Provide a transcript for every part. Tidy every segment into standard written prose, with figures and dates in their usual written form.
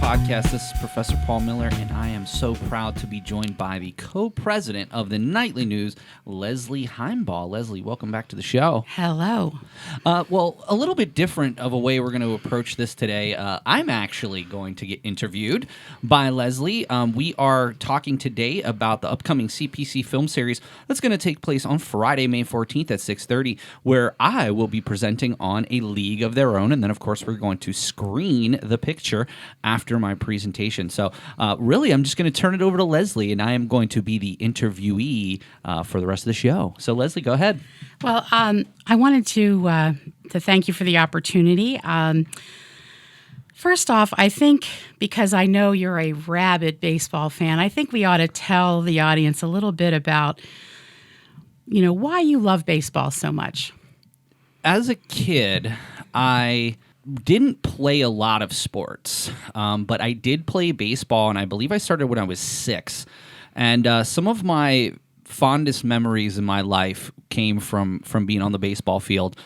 Podcast. This is Professor Paul Miller, and I am so proud to be joined by the co-president of the Nightly News, Leslie Heimbaugh. Leslie, welcome back to the show. Hello. Well, a little bit different of a way we're going to approach this today. I'm actually going to get interviewed by Leslie. We are talking today about the upcoming CPC Film Series that's going to take place on Friday, May 14th at 6:30, where I will be presenting on A League of Their Own, and then, of course, we're going to screen the picture after my presentation. So really, I'm just going to turn it over to Leslie, and I am going to be the interviewee for the rest of the show. So Leslie, go ahead. Well, I wanted to thank you for the opportunity. First off, I think because I know you're a rabid baseball fan, I think we ought to tell the audience a little bit about, why you love baseball so much. As a kid, I didn't play a lot of sports, but I did play baseball, and I believe I started when I was 6. And some of my fondest memories in my life came from being on the baseball field.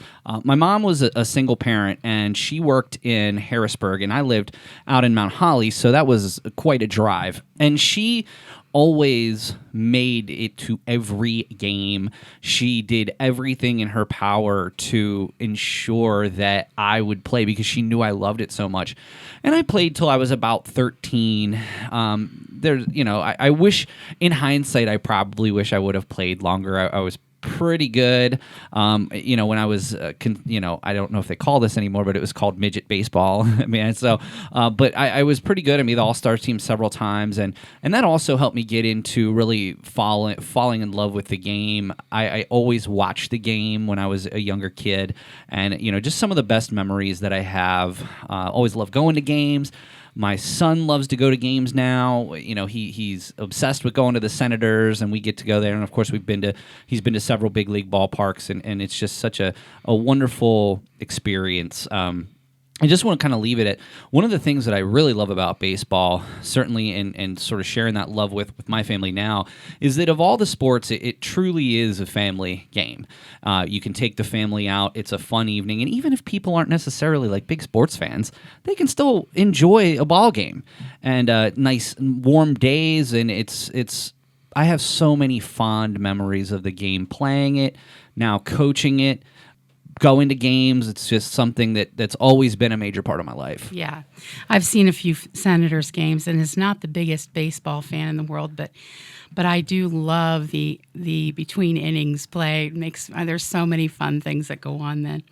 My mom was a single parent, and she worked in Harrisburg, and I lived out in Mount Holly, so that was quite a drive. And she always made it to every game. She did everything in her power to ensure that I would play because she knew I loved it so much. And I played till I was about 13. I wish, in hindsight, I probably wish I would have played longer. I was pretty good. When I was, I don't know if they call this anymore, but it was called midget baseball. But I was pretty good. I made the All-Star team several times, and that also helped me get into really falling in love with the game. I always watched the game when I was a younger kid, and just some of the best memories that I have. Always loved going to games. My son loves to go to games now. He's obsessed with going to the Senators, and we get to go there. And of course, he's been to several big league ballparks, and it's just such a wonderful experience. I just want to kind of leave it at one of the things that I really love about baseball, certainly, and sort of sharing that love with my family now, is that of all the sports, it truly is a family game. You can take the family out. It's a fun evening. And even if people aren't necessarily like big sports fans, they can still enjoy a ball game and nice warm days. And I have so many fond memories of the game, playing it, now coaching it, going to games. It's just something that's always been a major part of my life. Yeah. I've seen a few Senators games, and it's not the biggest baseball fan in the world, but I do love the between innings play. There's so many fun things that go on then.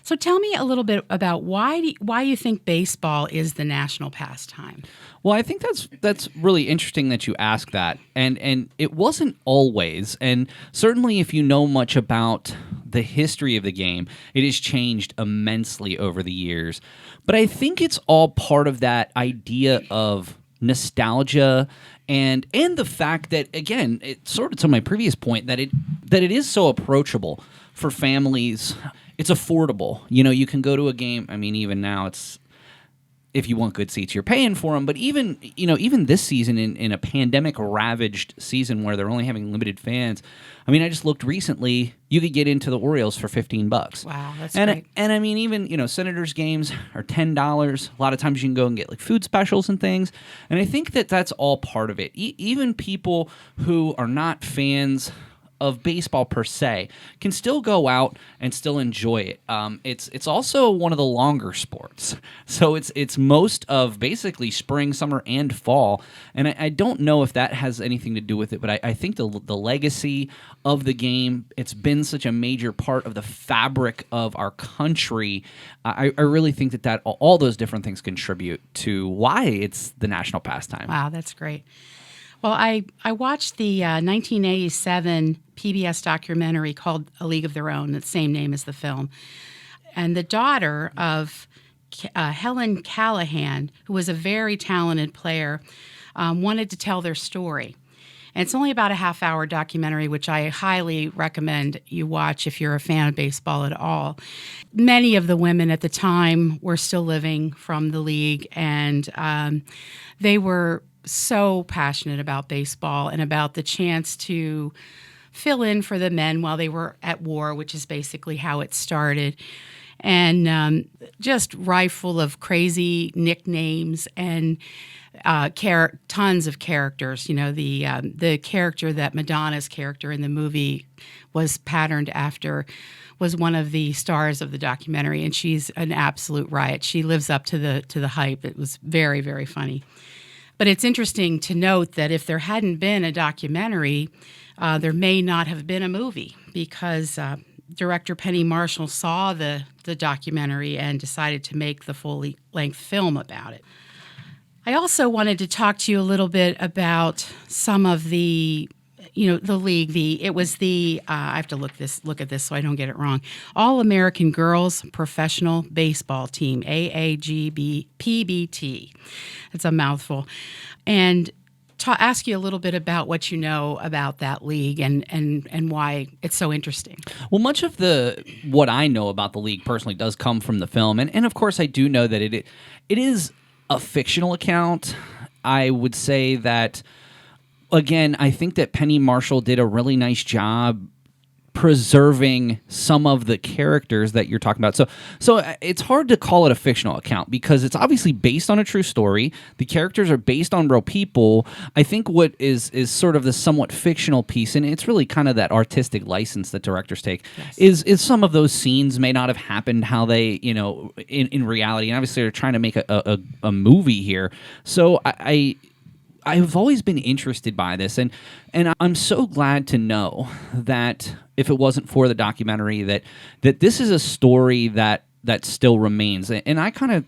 So tell me a little bit about why you think baseball is the national pastime. Well, I think that's really interesting that you ask that, and it wasn't always. And certainly, if you know much about the history of the game, it has changed immensely over the years. But I think it's all part of that idea of nostalgia and the fact that, again, it's sort of to my previous point, that it is so approachable for families. It's affordable. You can go to a game. I mean, even now, it's, if you want good seats, you're paying for them. But even this season, in a pandemic-ravaged season where they're only having limited fans, I mean, I just looked recently, you could get into the Orioles for $15. Wow, that's great. And I mean, even, Senators games are $10. A lot of times you can go and get like food specials and things. And I think that that's all part of it. Even people who are not fans of baseball per se can still go out and still enjoy it. It's also one of the longer sports, so it's most of basically spring, summer, and fall. And I don't know if that has anything to do with it, but I think the legacy of the game, it's been such a major part of the fabric of our country. I really think that all those different things contribute to why it's the national pastime. Wow, that's great. Well, I watched the 1987 PBS documentary called A League of Their Own, the same name as the film. And the daughter of Helen Callahan, who was a very talented player, wanted to tell their story. And it's only about a half-hour documentary, which I highly recommend you watch if you're a fan of baseball at all. Many of the women at the time were still living from the league, and they were so passionate about baseball and about the chance to fill in for the men while they were at war, which is basically how it started. And just rife full of crazy nicknames and tons of characters. You know, the character that Madonna's character in the movie was patterned after was one of the stars of the documentary, and she's an absolute riot. She lives up to the hype. It was very, very funny. But it's interesting to note that if there hadn't been a documentary, there may not have been a movie, because director Penny Marshall saw the documentary and decided to make the full-length film about it. I also wanted to talk to you a little bit about some of the league. I have to look at this so I don't get it wrong. All American Girls Professional Baseball Team, AAGPBT. It's a mouthful. And ask you a little bit about what you know about that league and why it's so interesting. Well, much of what I know about the league personally does come from the film, and of course I do know that it is a fictional account. I would say that, again, I think that Penny Marshall did a really nice job preserving some of the characters that you're talking about. So it's hard to call it a fictional account because it's obviously based on a true story. The characters are based on real people. I think what is sort of the somewhat fictional piece, and it's really kind of that artistic license that directors take, yes, is some of those scenes may not have happened how they, in reality. And obviously they're trying to make a movie here. So I've always been interested by this, and I'm so glad to know that if it wasn't for the documentary, that this is a story that still remains. And I kind of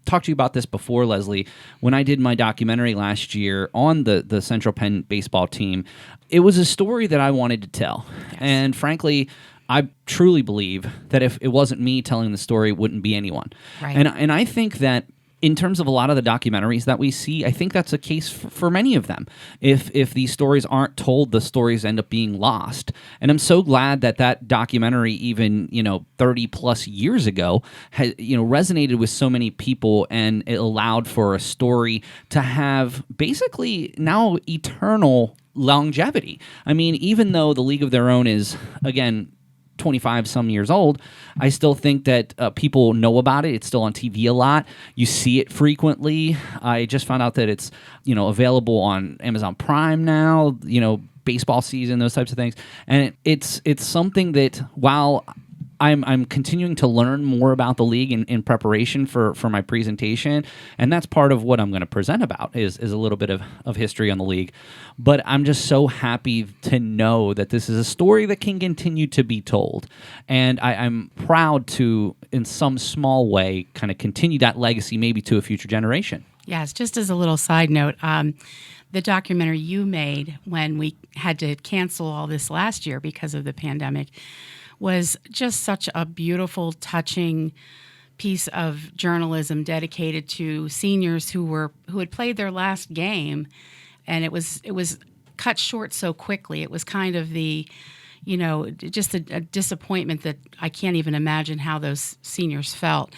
talked to you about this before, Leslie, when I did my documentary last year on the Central Penn baseball team. It was a story that I wanted to tell, yes, and frankly, I truly believe that if it wasn't me telling the story, it wouldn't be anyone. Right. And I think that in terms of a lot of the documentaries that we see, I think that's a case for many of them. If these stories aren't told, the stories end up being lost. And I'm so glad that documentary, even 30 plus years ago, resonated with so many people, and it allowed for a story to have basically now eternal longevity. I mean, even though The League of Their Own is, again, 25 some years old, I still think that people know about it. It's still on TV a lot. You see it frequently. I just found out that it's available on Amazon Prime now, baseball season, those types of things. And it's something that, while I'm continuing to learn more about the league in preparation for my presentation, and that's part of what I'm going to present about is a little bit of history on the league. But I'm just so happy to know that this is a story that can continue to be told, and I'm proud to, in some small way, kind of continue that legacy maybe to a future generation. Yes, just as a little side note, the documentary you made when we had to cancel all this last year because of the pandemic was just such a beautiful, touching piece of journalism dedicated to seniors who had played their last game, and it was cut short so quickly. It was kind of just a disappointment that I can't even imagine how those seniors felt.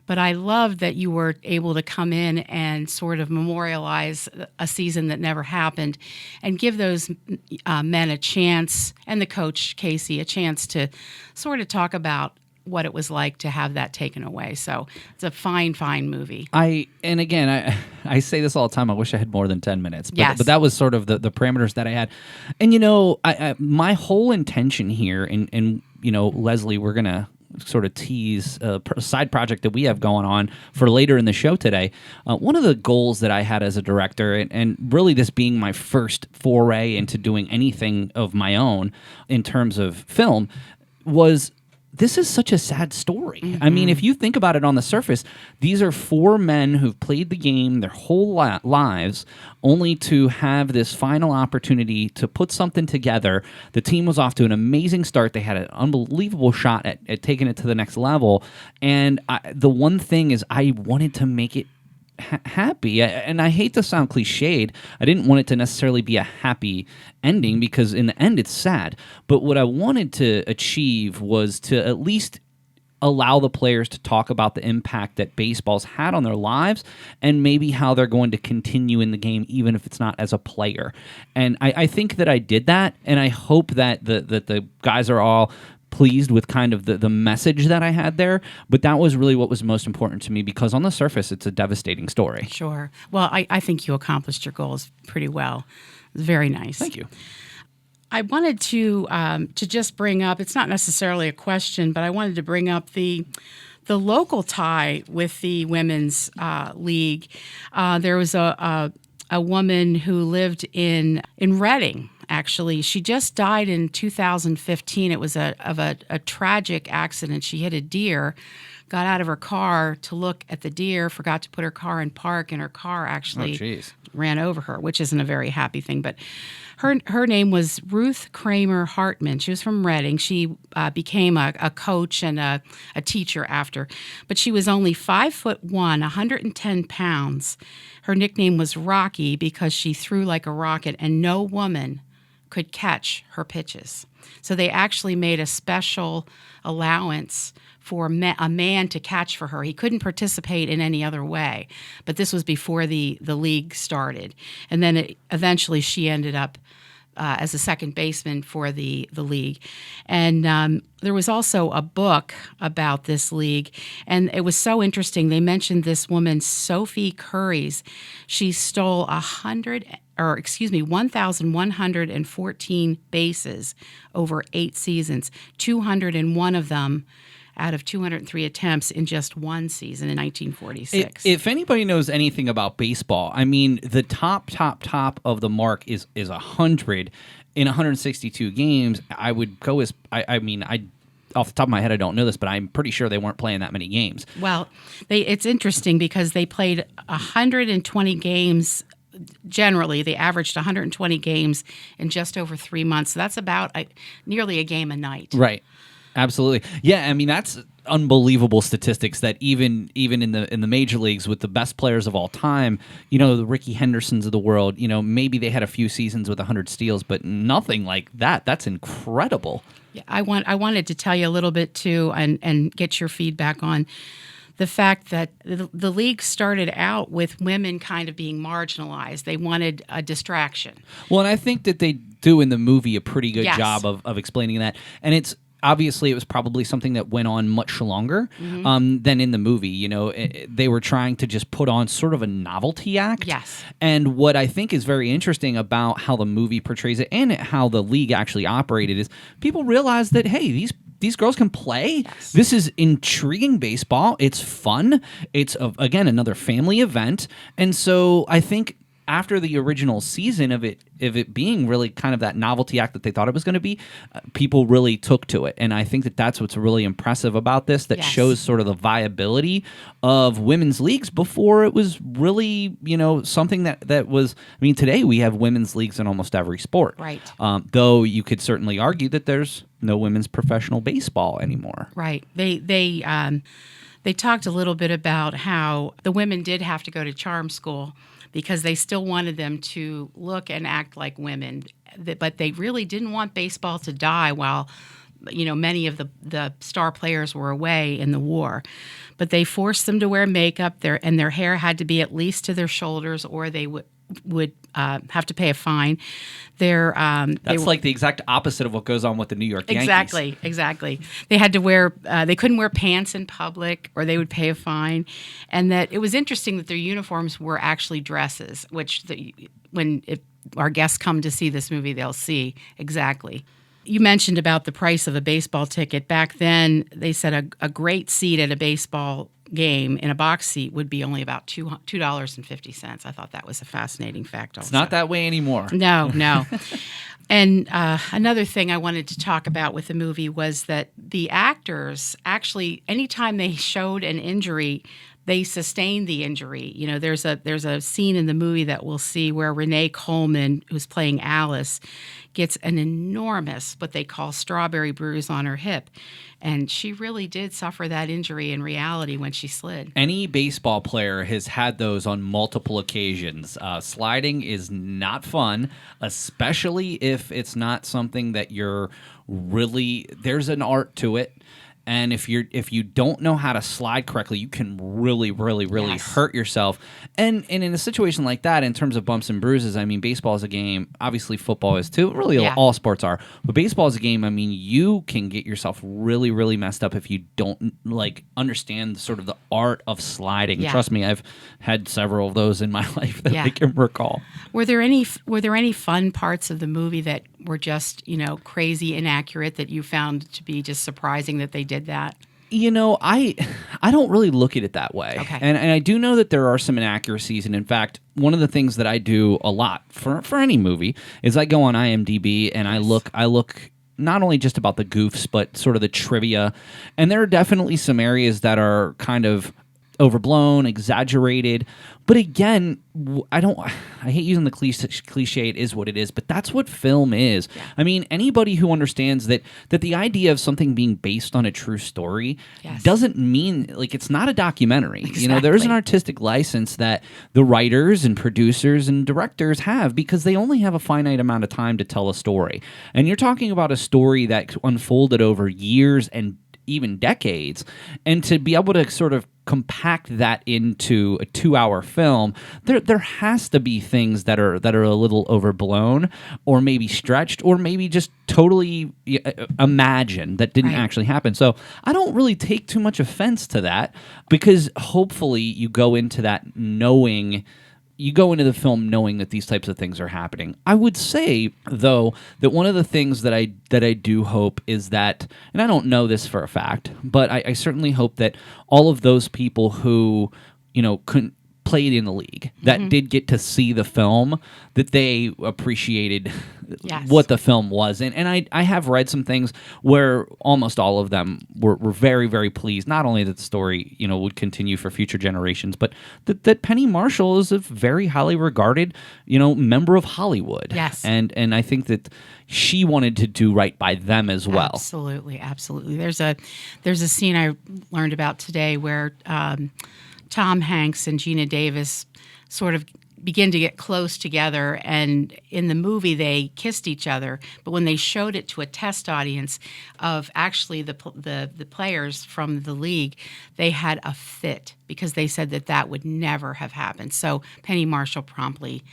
But I loved that you were able to come in and sort of memorialize a season that never happened and give those men a chance, and the coach, Casey, a chance to sort of talk about what it was like to have that taken away. So it's a fine, fine movie. I say this all the time. I wish I had more than 10 minutes. But, yes. But that was sort of the parameters that I had. And, my whole intention here, and Leslie, we're going to sort of tease a side project that we have going on for later in the show today. One of the goals that I had as a director, and really this being my first foray into doing anything of my own in terms of film, was this is such a sad story. Mm-hmm. I mean, if you think about it on the surface, these are four men who've played the game their whole lives, only to have this final opportunity to put something together. The team was off to an amazing start. They had an unbelievable shot at taking it to the next level. And the one thing is, I wanted to make it happy. And I hate to sound cliched. I didn't want it to necessarily be a happy ending because in the end it's sad. But what I wanted to achieve was to at least allow the players to talk about the impact that baseball's had on their lives and maybe how they're going to continue in the game even if it's not as a player. And I think that I did that, and I hope that the guys are all pleased with kind of the message that I had there. But that was really what was most important to me because on the surface, it's a devastating story. Sure. Well, I think you accomplished your goals pretty well. Very nice. Thank you. I wanted to just bring up, it's not necessarily a question, but I wanted to bring up the local tie with the women's league. There was a woman who lived in Reading. Actually, she just died in 2015. It was a tragic accident. She hit a deer, got out of her car to look at the deer, forgot to put her car in park, and her car actually ran over her, which isn't a very happy thing. But her name was Ruth Kramer Hartman. She was from Reading. She became a coach and a teacher after. But she was only 5'1", 110 pounds. Her nickname was Rocky because she threw like a rocket, and no woman could catch her pitches. So they actually made a special allowance for a man to catch for her. He couldn't participate in any other way. But this was before the league started. And then eventually she ended up as a second baseman for the league. And there was also a book about this league, and it was so interesting. They mentioned this woman, Sophie Curries. She stole 1,114 bases over 8 seasons, 201 of them out of 203 attempts in just one season in 1946. If anybody knows anything about baseball, I mean, the top of the mark is 100 in 162 games. I would go as, I off the top of my head, I don't know this, but I'm pretty sure they weren't playing that many games. Well, it's interesting because they played 120 games. Generally, they averaged 120 games in just over 3 months. So that's about nearly a game a night. Right. Absolutely. Yeah, I mean, that's unbelievable statistics that even in the major leagues with the best players of all time, the Ricky Hendersons of the world, maybe they had a few seasons with 100 steals, but nothing like that. That's incredible. Yeah, I wanted to tell you a little bit too and get your feedback on the fact that the league started out with women kind of being marginalized. They wanted a distraction. Well, and I think that they do in the movie a pretty good Yes. job of explaining that. And it's obviously it was probably something that went on much longer than in the movie. They were trying to just put on sort of a novelty act. Yes. And what I think is very interesting about how the movie portrays it and how the league actually operated is people realize that, hey, these girls can play. Yes. This is intriguing baseball. It's fun. It's, again, another family event. And so I think after the original season of it being really kind of that novelty act that they thought it was going to be, people really took to it. And I think that that's what's really impressive about this, that Yes. shows sort of the viability of women's leagues before it was really, something that was, today we have women's leagues in almost every sport. Right. Though you could certainly argue that there's no women's professional baseball anymore. Right. They talked a little bit about how the women did have to go to charm school because they still wanted them to look and act like women, but they really didn't want baseball to die while many of the star players were away in the war. But they forced them to wear makeup, and their hair had to be at least to their shoulders, or they would have to pay a fine. That's like the exact opposite of what goes on with the New York Yankees. Exactly. They had to wear. They couldn't wear pants in public, or they would pay a fine. And that it was interesting that their uniforms were actually dresses, which if our guests come to see this movie, they'll see exactly. You mentioned about the price of a baseball ticket. Back then, they said a great seat at a baseball game in a box seat would be only about $2.50. I thought that was a fascinating fact also. It's not that way anymore. No. And another thing I wanted to talk about with the movie was that the actors actually, anytime they showed an injury, they sustained the injury. You know, there's a scene in the movie that we'll see where Renee Coleman, who's playing Alice, gets an enormous, what they call strawberry bruise on her hip. And she really did suffer that injury in reality when she slid. Any baseball player has had those on multiple occasions. Sliding is not fun, especially if it's not something that you're really, there's an art to it. And if you don't know how to slide correctly, you can really Yes. hurt yourself. And in a situation like that, in terms of bumps and bruises, I mean, baseball is a game. Obviously, football is too. Really, Yeah. all sports are. But baseball is a game. I mean, you can get yourself really messed up if you don't understand sort of the art of sliding. Yeah. Trust me, I've had several of those in my life that Yeah. I can recall. Were there any fun parts of the movie that were just, crazy inaccurate that you found to be just surprising that they did that? You know, I don't really look at it that way. Okay. And I do know that there are some inaccuracies. And in fact, one of the things that I do a lot for any movie is I go on IMDb and I look not only just about the goofs, but sort of the trivia. And there are definitely some areas that are kind of overblown, exaggerated. But again, I hate using the cliche, it is what it is, but that's what film is. Yeah. I mean, anybody who understands that the idea of something being based on a true story Yes. doesn't mean, it's not a documentary. Exactly. There's an artistic license that the writers and producers and directors have because they only have a finite amount of time to tell a story. And you're talking about a story that unfolded over years and even decades, and to be able to sort of compact that into a 2-hour film, there has to be things that are a little overblown, or maybe stretched, or maybe just totally imagined that didn't Right. actually happen. So I don't really take too much offense to that, because hopefully you go into the film knowing that these types of things are happening. I would say, though, that one of the things that I do hope is that, and I don't know this for a fact, but I certainly hope that all of those people who, couldn't played in the league that did get to see the film, that they appreciated Yes. what the film was. And I have read some things where almost all of them were very, very pleased, not only that the story, would continue for future generations, but that Penny Marshall is a very highly regarded, member of Hollywood. Yes. And I think that she wanted to do right by them as well. Absolutely. There's a scene I learned about today where Tom Hanks and Gina Davis sort of begin to get close together, and in the movie they kissed each other, but when they showed it to a test audience of actually the players from the league, they had a fit because they said that would never have happened. So Penny Marshall promptly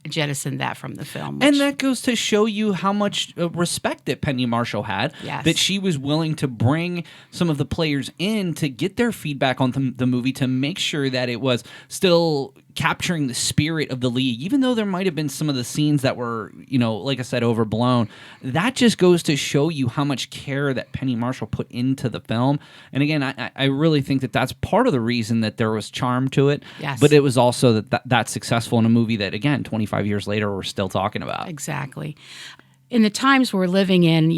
jettisoned that from the film. And that goes to show you how much respect that Penny Marshall had, Yes. that she was willing to bring some of the players in to get their feedback on the movie, to make sure that it was still capturing the spirit of the league, even though there might have been some of the scenes that were, like I said, overblown. That just goes to show you how much care that Penny Marshall put into the film. And again, I really think that that's part of the reason that there was charm to it. Yes. But it was also that's successful in a movie that, again, 25 years later, we're still talking about. Exactly. In the times we're living in,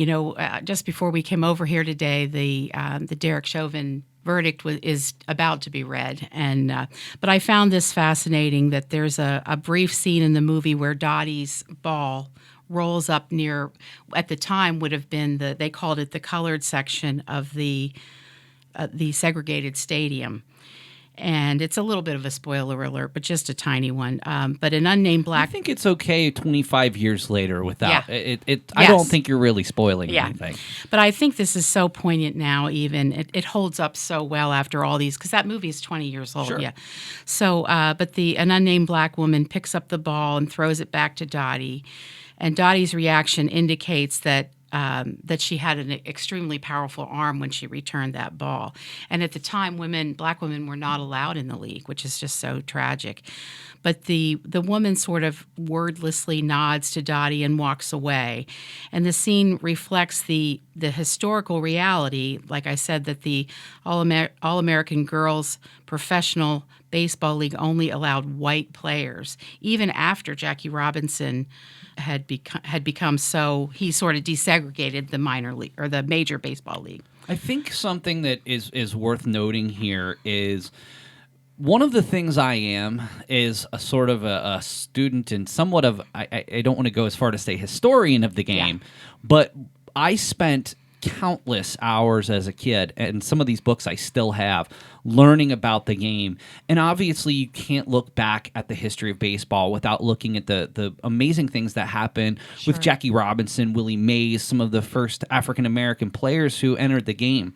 just before we came over here today, the Derek Chauvin verdict is about to be read, and but I found this fascinating, that there's a brief scene in the movie where Dottie's ball rolls up near, at the time would have been they called it the colored section of the segregated stadium. And it's a little bit of a spoiler alert, but just a tiny one. But an unnamed I black... think it's okay 25 years later without it. I Yes. don't think you're really spoiling Yeah. anything. But I think this is so poignant now, even. It holds up so well after all these, because that movie is 20 years old. Sure. Yeah. So, but an unnamed black woman picks up the ball and throws it back to Dottie. And Dottie's reaction indicates that she had an extremely powerful arm when she returned that ball. And at the time, black women were not allowed in the league, which is just so tragic. But the woman sort of wordlessly nods to Dottie and walks away. And the scene reflects the historical reality, like I said, that the All-American Girls Professional Baseball League only allowed white players, even after Jackie Robinson had become so, he sort of desegregated the minor league or the major baseball league. I think something that is worth noting here is one of the things I am is a sort of a student and somewhat of, I don't want to go as far to say historian of the game, but I spent countless hours as a kid, and some of these books I still have, learning about the game. And obviously you can't look back at the history of baseball without looking at the amazing things that happened with Jackie Robinson, Willie Mays, some of the first African-American players who entered the game.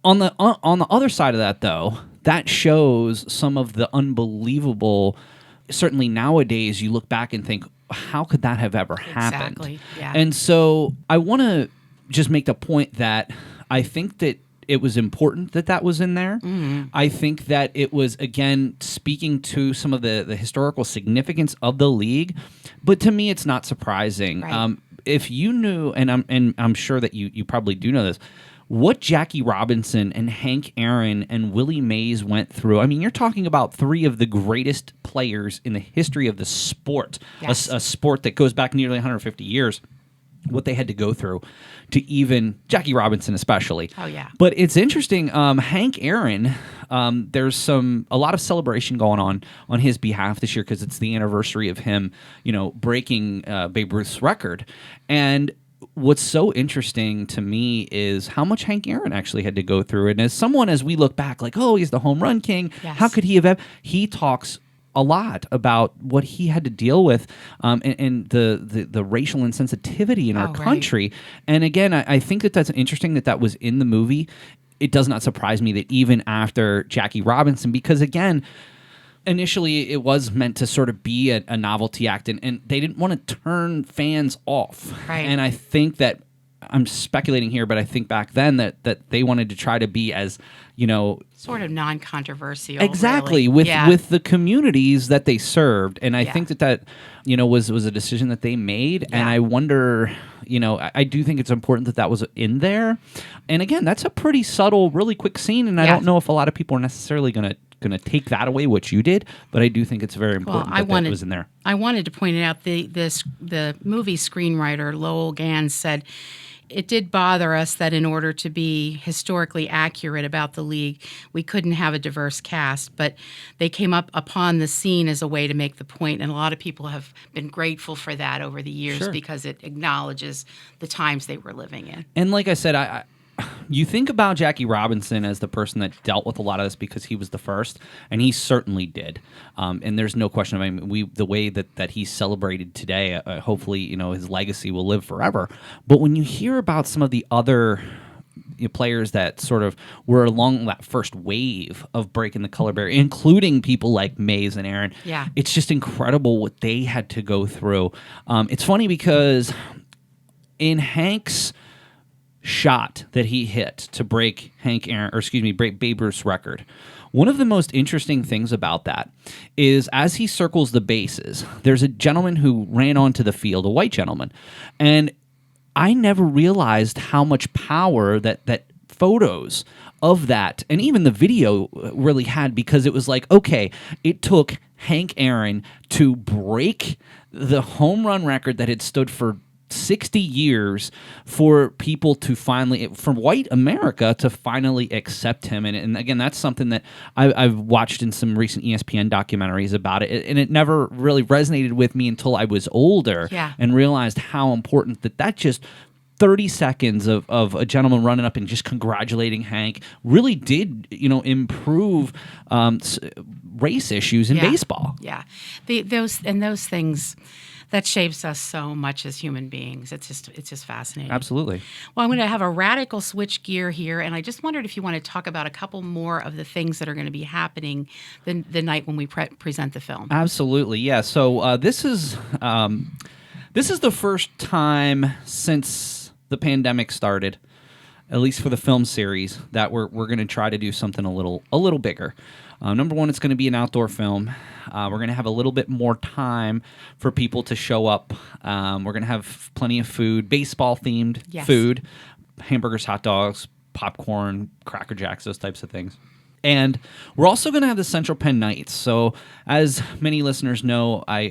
On the other side of that, though, that shows some of the unbelievable, certainly nowadays you look back and think, how could that have ever happened? Exactly, yeah. And so I want to just make the point that I think that it was important that that was in there. Mm-hmm. I think that it was, again, speaking to some of the historical significance of the league. But to me, it's not surprising. Right. If you knew, and I'm sure that you probably do know this, what Jackie Robinson and Hank Aaron and Willie Mays went through. I mean, you're talking about three of the greatest players in the history of the sport, Yes. a sport that goes back nearly 150 years. What they had to go through to even Jackie Robinson especially. Oh, yeah. But it's interesting. Hank Aaron, there's a lot of celebration going on his behalf this year because it's the anniversary of him, breaking Babe Ruth's record. And what's so interesting to me is how much Hank Aaron actually had to go through. And as we look back, like, oh, he's the home run king. Yes. How could he have? He talks a lot about what he had to deal with and the racial insensitivity in our country. And again, I think that's interesting that was in the movie. It does not surprise me that even after Jackie Robinson, because again, initially it was meant to sort of be a novelty act, and they didn't want to turn fans off. Right. And I think that, I'm speculating here, but I think back then that they wanted to try to be as, sort of non-controversial. exactly, really. with the communities that they served. And I think that was a decision that they made. And I wonder, I do think it's important that was in there. And again, that's a pretty subtle, really quick scene, and I don't know if a lot of people are necessarily going to take that away, what you did, but I do think it's very important that was in there. I wanted to point it out. The movie screenwriter Lowell Gans said, it did bother us that in order to be historically accurate about the league, we couldn't have a diverse cast, but they came up upon the scene as a way to make the point, and a lot of people have been grateful for that over the years because it acknowledges the times they were living in. And like I said, you think about Jackie Robinson as the person that dealt with a lot of this because he was the first, and he certainly did. And there's no question. I mean, the way that he's celebrated today, hopefully, his legacy will live forever. But when you hear about some of the other players that sort of were along that first wave of breaking the color barrier, including people like Mays and Aaron, it's just incredible what they had to go through. It's funny because in Hank's shot that he hit to break break Babe Ruth's record, one of the most interesting things about that is as he circles the bases, there's a gentleman who ran onto the field, a white gentleman, and I never realized how much power that photos of that and even the video really had, because it was like, okay, it took Hank Aaron to break the home run record that had stood for 60 years for people to finally, from white America, to finally accept him. And again, that's something that I've watched in some recent ESPN documentaries about it, and it never really resonated with me until I was older and realized how important that just 30 seconds of a gentleman running up and just congratulating Hank really did, improve race issues in baseball. Yeah. Those things that shapes us so much as human beings. It's just fascinating. Absolutely. Well, I'm going to have a radical switch gear here, and I just wondered if you want to talk about a couple more of the things that are going to be happening the night when we present the film. Absolutely, yeah. So this is the first time since the pandemic started, at least for the film series, that we're going to try to do something a little bigger. Number one, it's going to be an outdoor film. We're going to have a little bit more time for people to show up. We're going to have plenty of food, baseball-themed food, hamburgers, hot dogs, popcorn, Cracker Jacks, those types of things. And we're also going to have the Central Penn Knights. So as many listeners know, I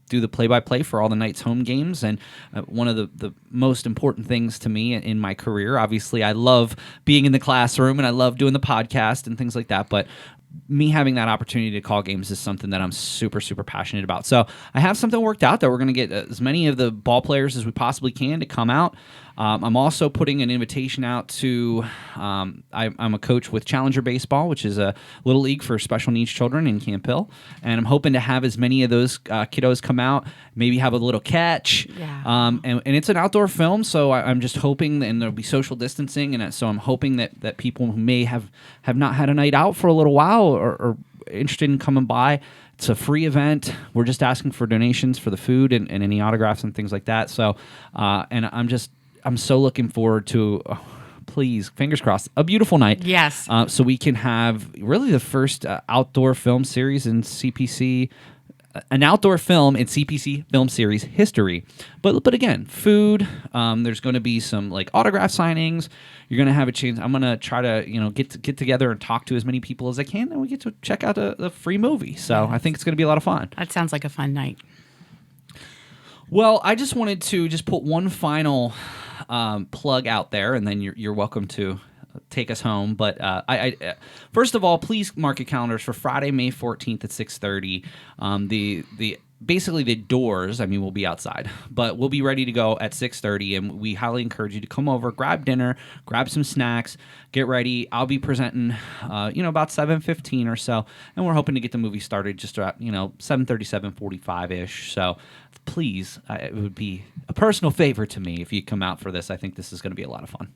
do the play-by-play for all the Knights home games. And one of the most important things to me in my career, obviously, I love being in the classroom and I love doing the podcast and things like that. But me having that opportunity to call games is something that I'm super, super passionate about. So I have something worked out that we're going to get as many of the ball players as we possibly can to come out. I'm also putting an invitation out to, I'm a coach with Challenger Baseball, which is a little league for special needs children in Camp Hill. And I'm hoping to have as many of those kiddos come out, maybe have a little catch. Yeah. And it's an outdoor film, so I'm just hoping, and there'll be social distancing, and so I'm hoping that people who may have not had a night out for a little while or interested in coming by. It's a free event. We're just asking for donations for the food and any autographs and things like that. So, and I'm so looking forward to, please, fingers crossed, a beautiful night. Yes. So we can have really the first outdoor film series in CPC, an outdoor film in CPC Film Series history. But again, food. There's going to be some like autograph signings. You're going to have a chance. I'm going to try to get together and talk to as many people as I can, and we get to check out a free movie. So I think it's going to be a lot of fun. That sounds like a fun night. Well, I just wanted to just put one final plug out there, and then you're welcome to take us home. But I first of all, please mark your calendars for Friday, May 14th at 6:30. Basically the doors, I mean, we'll be outside, but we'll be ready to go at 6:30, and we highly encourage you to come over, grab dinner, grab some snacks, get ready. I'll be presenting, about 7:15 or so, and we're hoping to get the movie started just about, 7:30, 7:45-ish. So please, it would be a personal favor to me if you come out for this. I think this is going to be a lot of fun.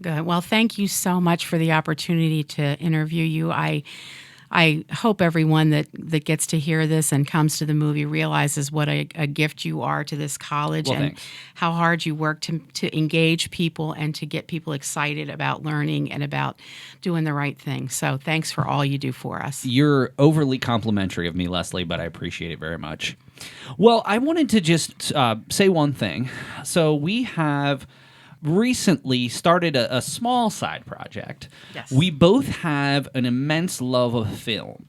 Good. Well, thank you so much for the opportunity to interview you. I hope everyone that gets to hear this and comes to the movie realizes what a gift you are to this college, well, and thanks. how hard you work to engage people and to get people excited about learning and about doing the right thing. So thanks for all you do for us. You're overly complimentary of me, Leslie, but I appreciate it very much. Well, I wanted to just say one thing. So we have recently started a small side project. Yes. We both have an immense love of film.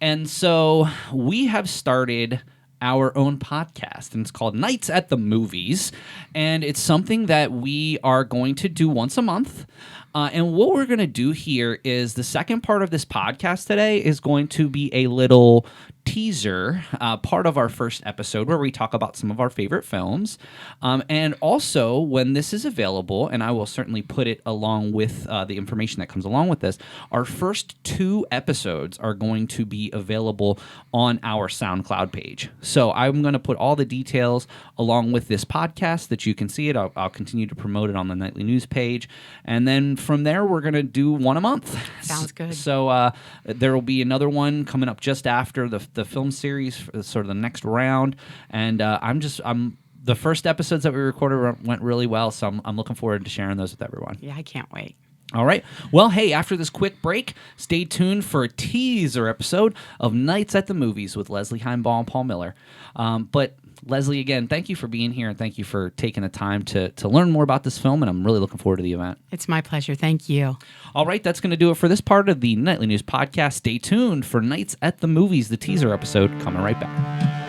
And so we have started our own podcast, and it's called Nights at the Movies. And it's something that we are going to do once a month. And what we're going to do here is the second part of this podcast today is going to be a little teaser, part of our first episode where we talk about some of our favorite films. And also, when this is available, and I will certainly put it along with the information that comes along with this, our first 2 episodes are going to be available on our SoundCloud page. So I'm going to put all the details along with this podcast that you can see it. I'll continue to promote it on the Nightly News page. And then from there, we're going to do one a month. Sounds good. So there will be another one coming up just after the film series, sort of the next round. And I'm the first episodes that we recorded went really well, so I'm looking forward to sharing those with everyone. Yeah, I can't wait. All right. Well, hey, after this quick break, stay tuned for a teaser episode of Nights at the Movies with Leslie Heimbaugh and Paul Miller. But Leslie, again, thank you for being here, and thank you for taking the time to learn more about this film, and I'm really looking forward to the event. It's my pleasure. Thank you. All right, that's going to do it for this part of the Nightly News podcast. Stay tuned for Nights at the Movies, the teaser episode, coming right back.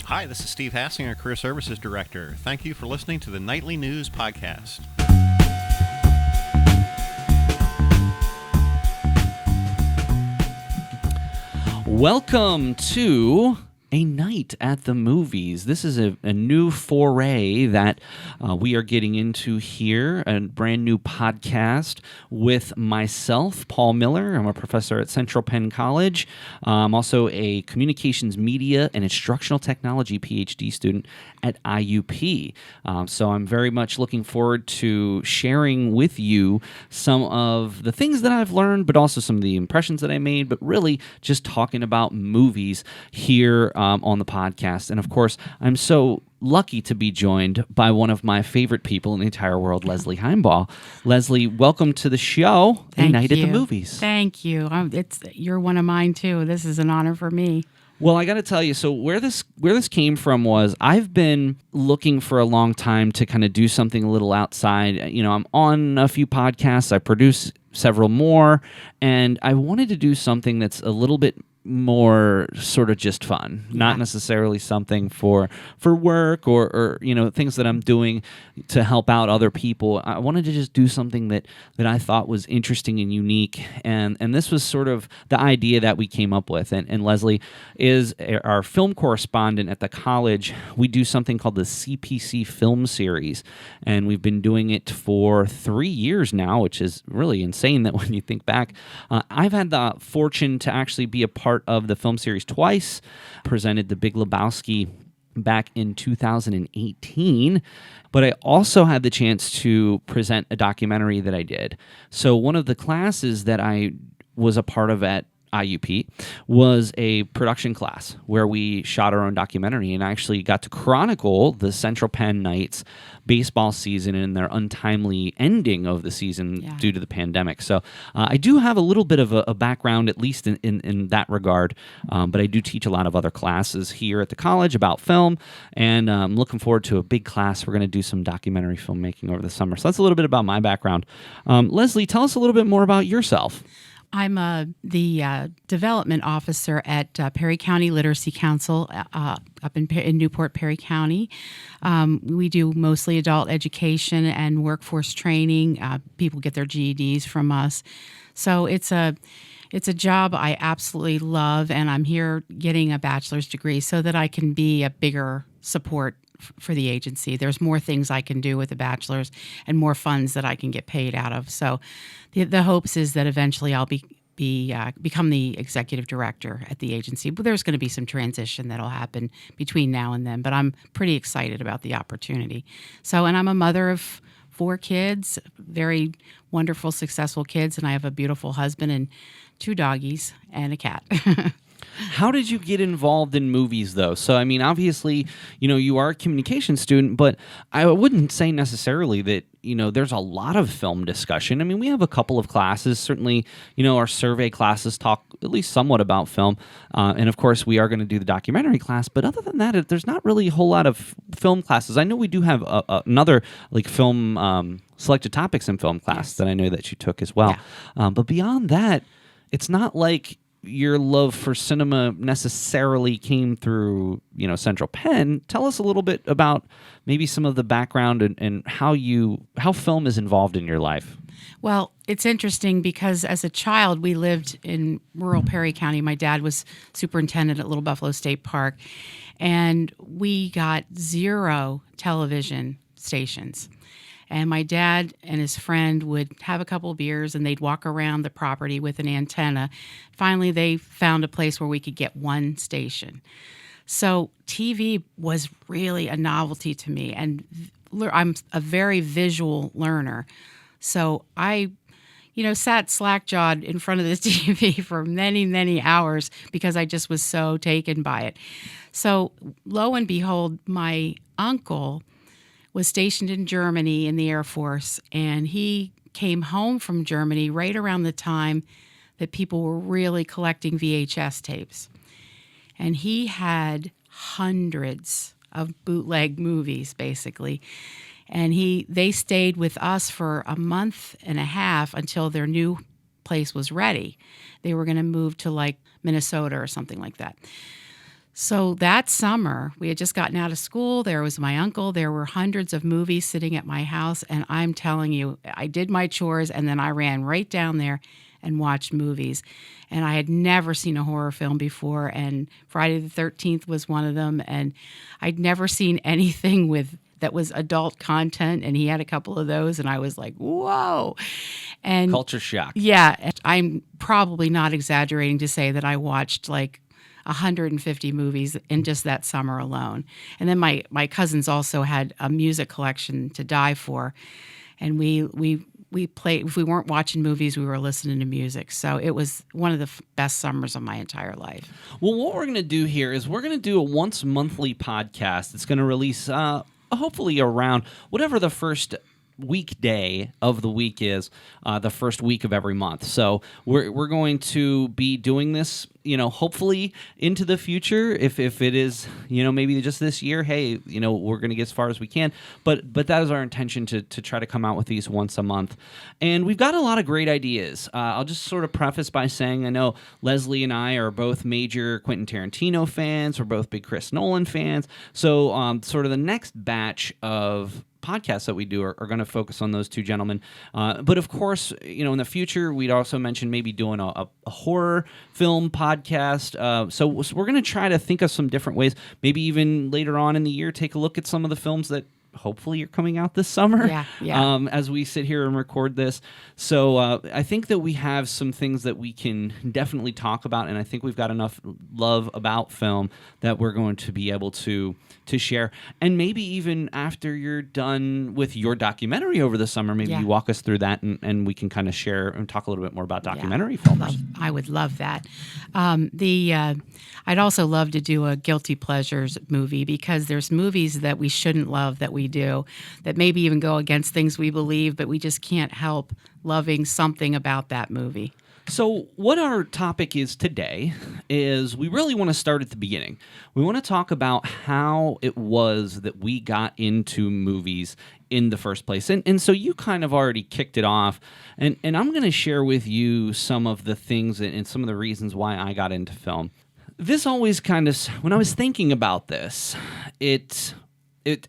Hi, this is Steve Hassinger, Career Services Director. Thank you for listening to the Nightly News Podcast. Welcome to A Night at the Movies. This is a new foray that we are getting into here, a brand new podcast with myself, Paul Miller. I'm a professor at Central Penn College. I'm also a communications media and instructional technology PhD student at IUP. So I'm very much looking forward to sharing with you some of the things that I've learned, but also some of the impressions that I made, but really just talking about movies here on the podcast. And of course, I'm so lucky to be joined by one of my favorite people in the entire world, Leslie Heimbaugh. Leslie, welcome to the show, A Night at the Movies. Thank you. You're one of mine too. This is an honor for me. Well, I got to tell you, so where this came from was I've been looking for a long time to kind of do something a little outside. You know, I'm on a few podcasts. I produce several more, and I wanted to do something that's a little bit more sort of just fun, not necessarily something for work or things that I'm doing to help out other people. I wanted to just do something that I thought was interesting and unique, and this was sort of the idea that we came up with. And Leslie is our film correspondent at the college. We do something called the CPC Film Series, and we've been doing it for 3 years now, which is really insane that when you think back. I've had the fortune to actually be a part of the film series twice, presented The Big Lebowski back in 2018, but I also had the chance to present a documentary that I did. So one of the classes that I was a part of at IUP was a production class where we shot our own documentary and actually got to chronicle the Central Penn Knights baseball season and their untimely ending of the season due to the pandemic. So I do have a little bit of a background, at least in that regard, but I do teach a lot of other classes here at the college about film, and I'm looking forward to a big class. We're going to do some documentary filmmaking over the summer. So that's a little bit about my background. Leslie, tell us a little bit more about yourself. I'm the development officer at Perry County Literacy Council up in Newport, Perry County. We do mostly adult education and workforce training. People get their GEDs from us. So it's a job I absolutely love, and I'm here getting a bachelor's degree so that I can be a bigger support for the agency. There's more things I can do with a bachelor's and more funds that I can get paid out of. So the hopes is that eventually I'll become the executive director at the agency. But there's going to be some transition that'll happen between now and then. But I'm pretty excited about the opportunity. So, and I'm a mother of 4 kids, very wonderful, successful kids, and I have a beautiful husband and 2 doggies and a cat. How did you get involved in movies, though? So, I mean, obviously, you are a communication student, but I wouldn't say necessarily that, there's a lot of film discussion. I mean, we have a couple of classes. Certainly, our survey classes talk at least somewhat about film. And, of course, we are going to do the documentary class. But other than that, there's not really a whole lot of film classes. I know we do have another, film selected topics in film class that I know that you took as well. Yeah. But beyond that, it's not like your love for cinema necessarily came through, Central Penn. Tell us a little bit about maybe some of the background and how film is involved in your life. Well, it's interesting because as a child, we lived in rural Perry County. My dad was superintendent at Little Buffalo State Park, and we got 0 television stations. And my dad and his friend would have a couple of beers, and they'd walk around the property with an antenna. Finally, they found a place where we could get 1 station. So TV was really a novelty to me, and I'm a very visual learner. So I, sat slack-jawed in front of the TV for many, many hours because I just was so taken by it. So lo and behold, my uncle was stationed in Germany in the Air Force, and he came home from Germany right around the time that people were really collecting VHS tapes. And he had hundreds of bootleg movies, basically. And they stayed with us for a month and a half until their new place was ready. They were going to move to Minnesota or something like that. So that summer, we had just gotten out of school. There was my uncle. There were hundreds of movies sitting at my house. And I'm telling you, I did my chores, and then I ran right down there and watched movies. And I had never seen a horror film before. And Friday the 13th was one of them. And I'd never seen anything that was adult content. And he had a couple of those. And I was like, whoa. And culture shock. Yeah. I'm probably not exaggerating to say that I watched 150 movies in just that summer alone. And then my cousins also had a music collection to die for. And we played, if we weren't watching movies, we were listening to music. So it was one of the best summers of my entire life. Well, what we're going to do here is we're going to do a once monthly podcast. It's going to release hopefully around whatever the first weekday of the week is the first week of every month. So we're going to be doing this, hopefully into the future. If it is, maybe just this year, hey, we're going to get as far as we can. But that is our intention to try to come out with these once a month. And we've got a lot of great ideas. I'll just sort of preface by saying I know Leslie and I are both major Quentin Tarantino fans. We're both big Chris Nolan fans. So sort of the next batch of podcasts that we do are going to focus on those two gentlemen. But of course, in the future, we'd also mention maybe doing a horror film podcast. So we're going to try to think of some different ways. Maybe even later on in the year, take a look at some of the films that hopefully are coming out this summer. As we sit here and record this. So I think that we have some things that we can definitely talk about, and I think we've got enough love about film that we're going to be able to share. And maybe even after you're done with your documentary over the summer, maybe you walk us through that, and we can kind of share and talk a little bit more about documentary films. I would love that. I'd also love to do a guilty pleasures movie, because there's movies that we shouldn't love that we do, that maybe even go against things we believe, but we just can't help loving something about that movie. So what our topic is today is we really want to start at the beginning. We want to talk about how it was that we got into movies in the first place. And so you kind of already kicked it off. And I'm going to share with you some of the things and some of the reasons why I got into film. This always kind of, when I was thinking about this, it's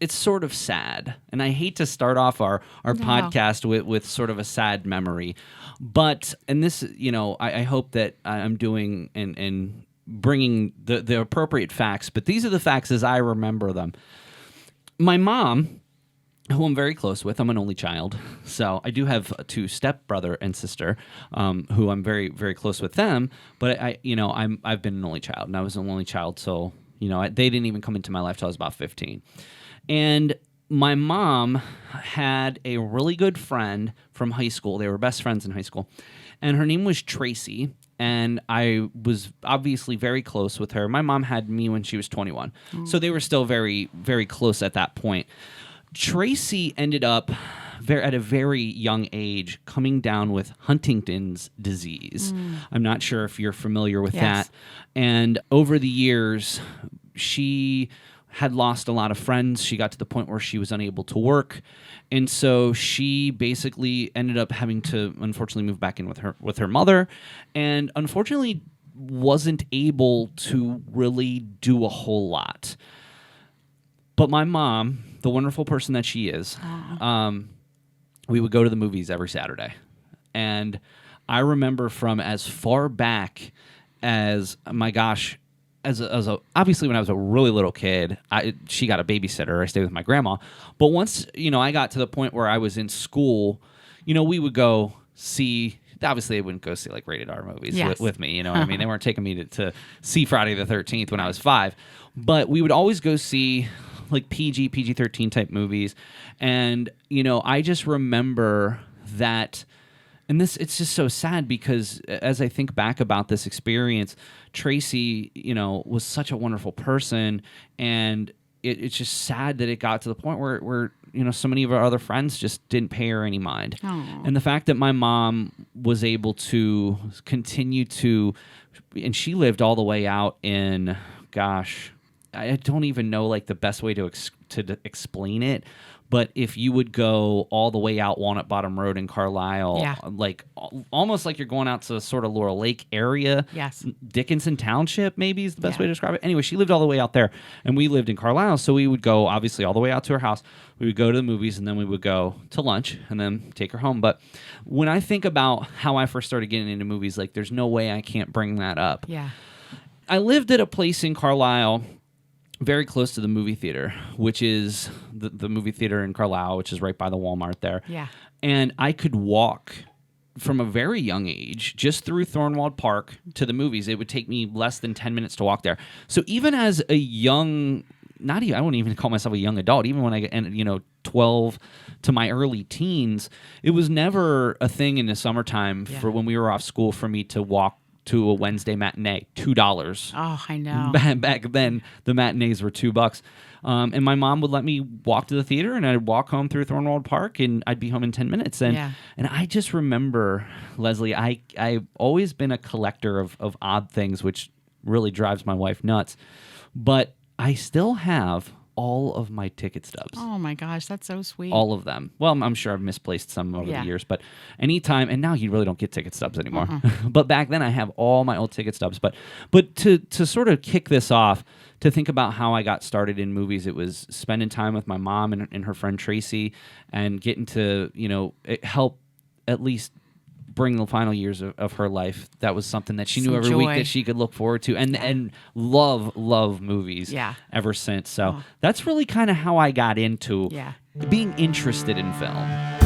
sort of sad. And I hate to start off our podcast with sort of a sad memory. But, and this, I hope that I'm doing and bringing the appropriate facts, but these are the facts as I remember them. My mom, who I'm very close with, I'm an only child, so I do have two stepbrother and sister, who I'm very, very close with them, but I've been an only child, and I was an only child, so, they didn't even come into my life till I was about 15. And my mom had a really good friend from high school. They were best friends in high school. And her name was Tracy. And I was obviously very close with her. My mom had me when she was 21. So they were still very, very close at that point. Tracy ended up at a very young age coming down with Huntington's disease. I'm not sure if you're familiar with that. And over the years, she had lost a lot of friends. She got to the point where she was unable to work. And so she basically ended up having to, unfortunately, move back in with her mother, and unfortunately wasn't able to really do a whole lot. But my mom, the wonderful person that she is, we would go to the movies every Saturday. And I remember from as far back as, my gosh, obviously when I was a really little kid, she got a babysitter. I stayed with my grandma. But once, I got to the point where I was in school, we would go see, obviously they wouldn't go see like rated R movies with me, what I mean? They weren't taking me to see Friday the 13th when I was 5. But we would always go see like PG-13 type movies. And, I just remember that. And it's just so sad because as I think back about this experience, Tracy, was such a wonderful person, and it's just sad that it got to the point where so many of our other friends just didn't pay her any mind. Aww. And the fact that my mom was able to continue to, and she lived all the way out in, gosh, I don't even know like the best way to explain it. But if you would go all the way out Walnut Bottom Road in Carlisle, like almost like you're going out to sort of Laurel Lake area, Dickinson Township maybe is the best way to describe it. Anyway, she lived all the way out there, and we lived in Carlisle, so we would go obviously all the way out to her house. We would go to the movies, and then we would go to lunch, and then take her home. But when I think about how I first started getting into movies, like there's no way I can't bring that up. Yeah, I lived at a place in Carlisle very close to the movie theater, which is the movie theater in Carlisle, which is right by the Walmart there. Yeah. And I could walk from a very young age just through Thornwald Park to the movies. It would take me less than 10 minutes to walk there. So even as a young, I wouldn't even call myself a young adult, even when I 12 to my early teens, it was never a thing in the summertime for when we were off school for me to walk to a Wednesday matinee, $2. Oh, I know. Back then, the matinees were $2. And my mom would let me walk to the theater, and I'd walk home through Thornwald Park, and I'd be home in 10 minutes. And I just remember, Leslie, I've always been a collector of odd things, which really drives my wife nuts. But I still have all of my ticket stubs. Oh my gosh, that's so sweet. All of them. Well, I'm sure I've misplaced some over the years, but anytime, and now you really don't get ticket stubs anymore. But back then I have all my old ticket stubs. But to sort of kick this off, to think about how I got started in movies, it was spending time with my mom and her friend Tracy, and getting to, help at least bring the final years of her life. That was something that she knew every week that she could look forward to, and love movies ever since. So that's really kind of how I got into being interested in film.